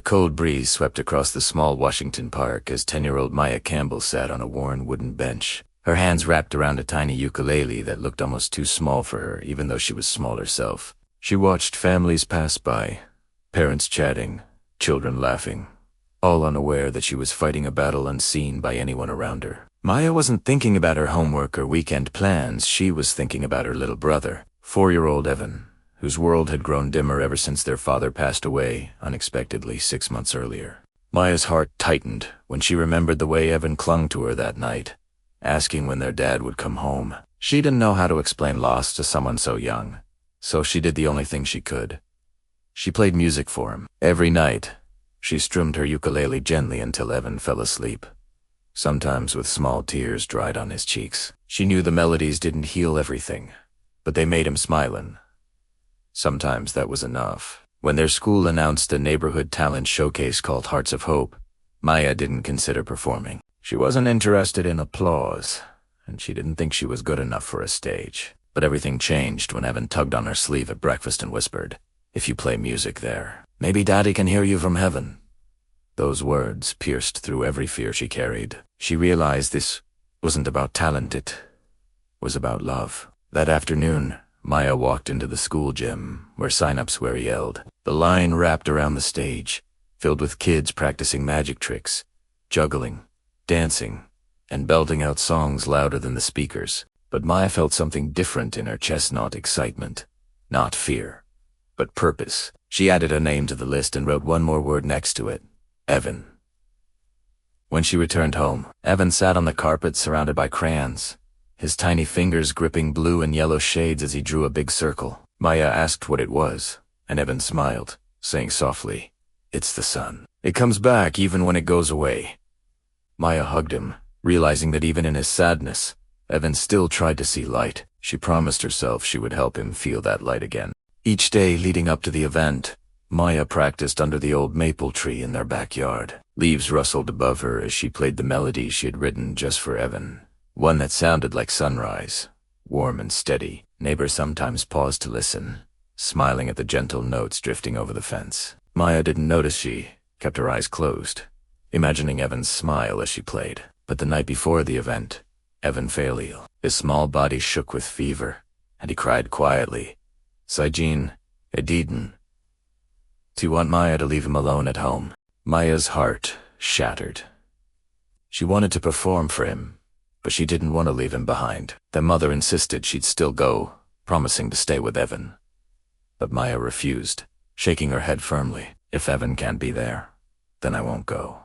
cold breeze swept across the small Washington park as 10-year-old Maya Campbell sat on a worn wooden bench, her hands wrapped around a tiny ukulele that looked almost too small for her, even though she was small herself. She watched families pass by, parents chatting, children laughing, all unaware that she was fighting a battle unseen by anyone around her. Maya wasn't thinking about her homework or weekend plans. She was thinking about her little brother, 4-year-old Evan, whose world had grown dimmer ever since their father passed away unexpectedly 6 months earlier. Maya's heart tightened when she remembered the way Evan clung to her that night, asking when their dad would come home. She didn't know how to explain loss to someone so young, so she did the only thing she could. She played music for him. Every night, she strummed her ukulele gently until Evan fell asleep, sometimes with small tears dried on his cheeks. She knew the melodies didn't heal everything, but they made him smilin'. Sometimes that was enough. When their school announced a neighborhood talent showcase called Hearts of Hope, Maya didn't consider performing. She wasn't interested in applause, and she didn't think she was good enough for a stage. But everything changed when Evan tugged on her sleeve at breakfast and whispered, "If you play music there, maybe Daddy can hear you from heaven." Those words pierced through every fear she carried. She realized this wasn't about talent, it was about love. That afternoon, Maya walked into the school gym, where sign-ups were yelled. The line wrapped around the stage, filled with kids practicing magic tricks, juggling, dancing, and belting out songs louder than the speakers. But Maya felt something different in her chest, not excitement, not fear, but purpose. She added a name to the list and wrote one more word next to it: Evan. When she returned home, Evan sat on the carpet surrounded by crayons, his tiny fingers gripping blue and yellow shades as he drew a big circle. Maya asked what it was, and Evan smiled, saying softly, "It's the sun. It comes back even when it goes away." Maya hugged him, realizing that even in his sadness, Evan still tried to see light. She promised herself she would help him feel that light again. Each day leading up to the event, Maya practiced under the old maple tree in their backyard. Leaves rustled above her as she played the melody she had written just for Evan, one that sounded like sunrise, warm and steady. Neighbors sometimes paused to listen, smiling at the gentle notes drifting over the fence. Maya didn't notice. She kept her eyes closed, imagining Evan's smile as she played. But the night before the event, Evan fell ill. His small body shook with fever, and he cried quietly, "Saijin, Ediden." To want Maya to leave him alone at home. Maya's heart shattered. She wanted to perform for him, but she didn't want to leave him behind. Their mother insisted she'd still go, promising to stay with Evan. But Maya refused, shaking her head firmly. "If Evan can't be there, then I won't go."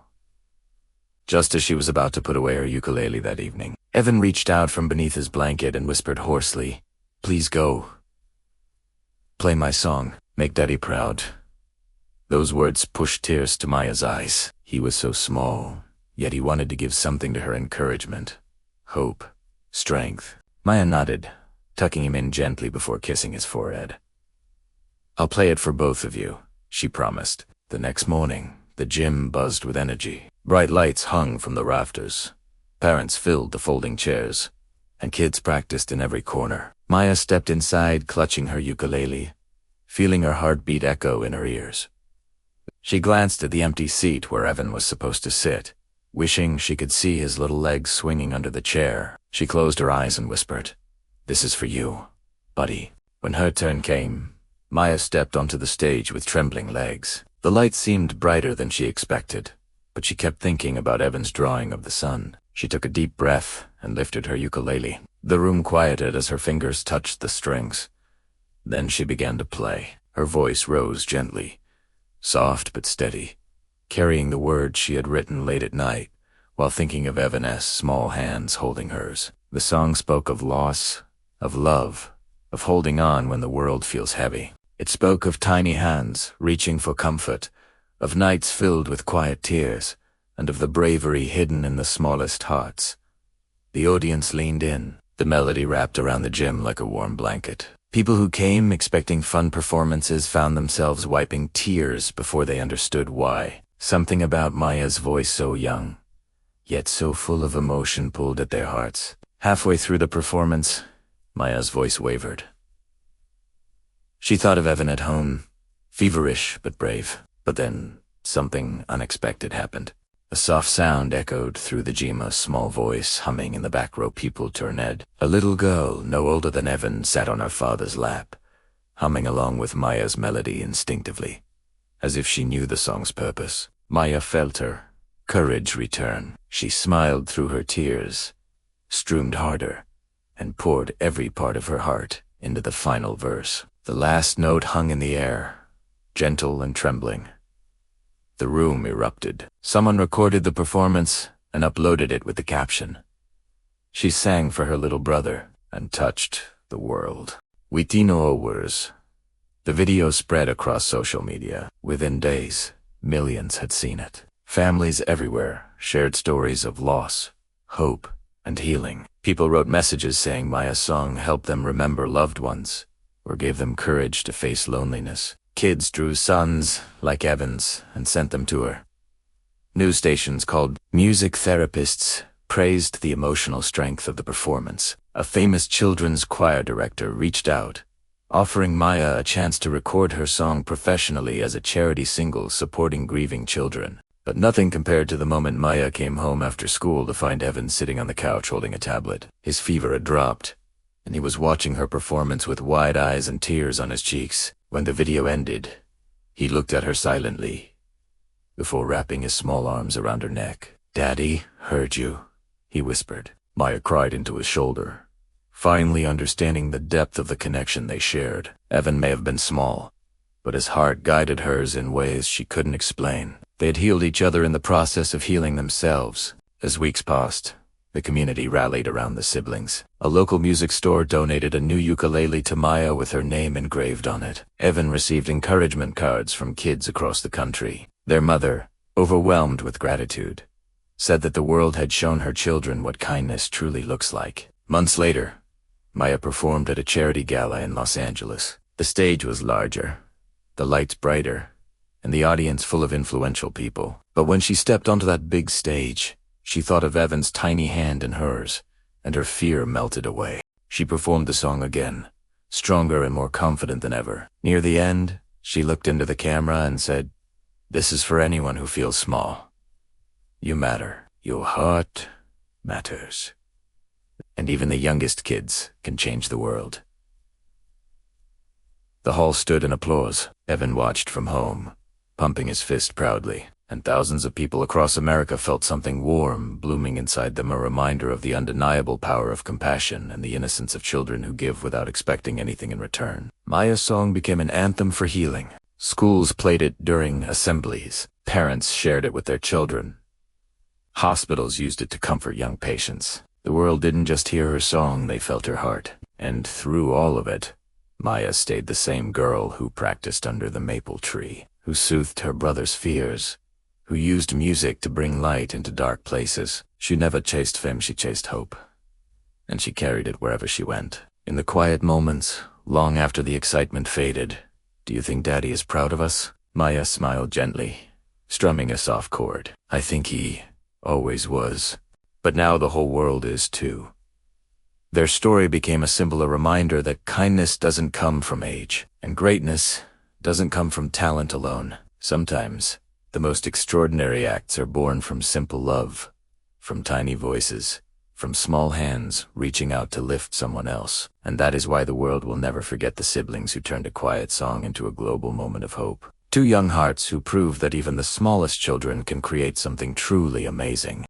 Just as she was about to put away her ukulele that evening, Evan reached out from beneath his blanket and whispered hoarsely, "Please go. Play my song. Make Daddy proud." Those words pushed tears to Maya's eyes. He was so small, yet he wanted to give something to her: encouragement, hope, strength. Maya nodded, tucking him in gently before kissing his forehead. "I'll play it for both of you," she promised. The next morning, the gym buzzed with energy. Bright lights hung from the rafters. Parents filled the folding chairs, and kids practiced in every corner. Maya stepped inside, clutching her ukulele, feeling her heartbeat echo in her ears. She glanced at the empty seat where Evan was supposed to sit, wishing she could see his little legs swinging under the chair. She closed her eyes and whispered, "This is for you, buddy." When her turn came, Maya stepped onto the stage with trembling legs. The light seemed brighter than she expected, but she kept thinking about Evan's drawing of the sun. She took a deep breath and lifted her ukulele. The room quieted as her fingers touched the strings. Then she began to play. Her voice rose gently, soft but steady, carrying the words she had written late at night while thinking of Evan's small hands holding hers. The song spoke of loss, of love, of holding on when the world feels heavy. It spoke of tiny hands reaching for comfort, of nights filled with quiet tears, and of the bravery hidden in the smallest hearts. The audience leaned in, the melody wrapped around the gym like a warm blanket. People who came expecting fun performances found themselves wiping tears before they understood why. Something about Maya's voice, so young, yet so full of emotion, pulled at their hearts. Halfway through the performance, Maya's voice wavered. She thought of Evan at home, feverish but brave. But then, something unexpected happened. A soft sound echoed through the Jima's small voice, humming in the back row people turned. A little girl, no older than Evan, sat on her father's lap, humming along with Maya's melody instinctively, as if she knew the song's purpose. Maya felt her courage return. She smiled through her tears, strummed harder, and poured every part of her heart into the final verse. The last note hung in the air, gentle and trembling. The room erupted. Someone recorded the performance and uploaded it with the caption, "She sang for her little brother and touched the world." Witino hours. The video spread across social media. Within days, millions had seen it. Families everywhere shared stories of loss, hope, and healing. People wrote messages saying Maya's song helped them remember loved ones or gave them courage to face loneliness. Kids drew sons like Evan's and sent them to her. News stations called music therapists praised the emotional strength of the performance. A famous children's choir director reached out, offering Maya a chance to record her song professionally as a charity single supporting grieving children. But nothing compared to the moment Maya came home after school to find Evan sitting on the couch holding a tablet. His fever had dropped, and he was watching her performance with wide eyes and tears on his cheeks. When the video ended, he looked at her silently, before wrapping his small arms around her neck. "Daddy heard you," he whispered. Maya cried into his shoulder, finally understanding the depth of the connection they shared. Evan may have been small, but his heart guided hers in ways she couldn't explain. They had healed each other in the process of healing themselves. As weeks passed, the community rallied around the siblings. A local music store donated a new ukulele to Maya with her name engraved on it. Evan received encouragement cards from kids across the country. Their mother, overwhelmed with gratitude, said that the world had shown her children what kindness truly looks like. Months later, Maya performed at a charity gala in Los Angeles. The stage was larger, the lights brighter, and the audience full of influential people. But when she stepped onto that big stage, she thought of Evan's tiny hand in hers, and her fear melted away. She performed the song again, stronger and more confident than ever. Near the end, she looked into the camera and said, "This is for anyone who feels small. You matter. Your heart matters. And even the youngest kids can change the world." The hall stood in applause. Evan watched from home, pumping his fist proudly, and thousands of people across America felt something warm blooming inside them, a reminder of the undeniable power of compassion and the innocence of children who give without expecting anything in return. Maya's song became an anthem for healing. Schools played it during assemblies. Parents shared it with their children. Hospitals used it to comfort young patients. The world didn't just hear her song, they felt her heart. And through all of it, Maya stayed the same girl who practiced under the maple tree, who soothed her brother's fears, who used music to bring light into dark places. She never chased fame, she chased hope. And she carried it wherever she went. In the quiet moments, long after the excitement faded, "Do you think Daddy is proud of us?" Maya smiled gently, strumming a soft chord. "I think he always was. But now the whole world is too." Their story became a symbol, a reminder that kindness doesn't come from age, and greatness doesn't come from talent alone. Sometimes, the most extraordinary acts are born from simple love, from tiny voices, from small hands reaching out to lift someone else. And that is why the world will never forget the siblings who turned a quiet song into a global moment of hope. Two young hearts who prove that even the smallest children can create something truly amazing.